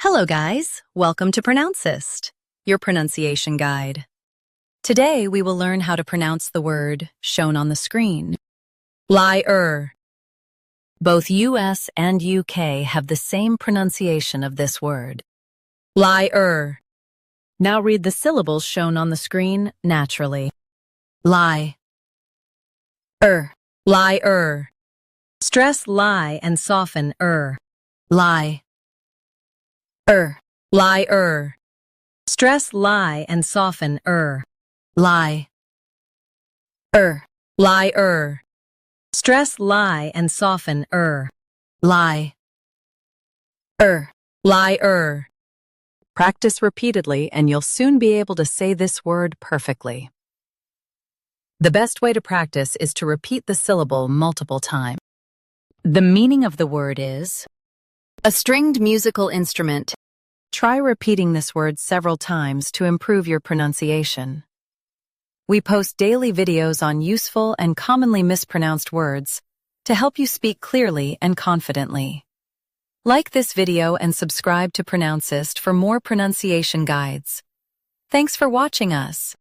Hello guys, welcome to Pronouncist, your pronunciation guide. Today we will learn how to pronounce the word shown on the screen. LYRE. Both US and UK have the same pronunciation of this word. LYRE. Now read the syllables shown on the screen naturally. Lie. LYRE. Stress lie and soften lie. LYRE. Stress lie and soften lie. LYRE. Stress lie and soften lie. LYRE. Practice repeatedly and you'll soon be able to say this word perfectly. The best way to practice is to repeat the syllable multiple times. The meaning of the word is a stringed musical instrument. Try repeating this word several times to improve your pronunciation. We post daily videos on useful and commonly mispronounced words to help you speak clearly and confidently. Like this video and subscribe to Pronouncist for more pronunciation guides. Thanks for watching us.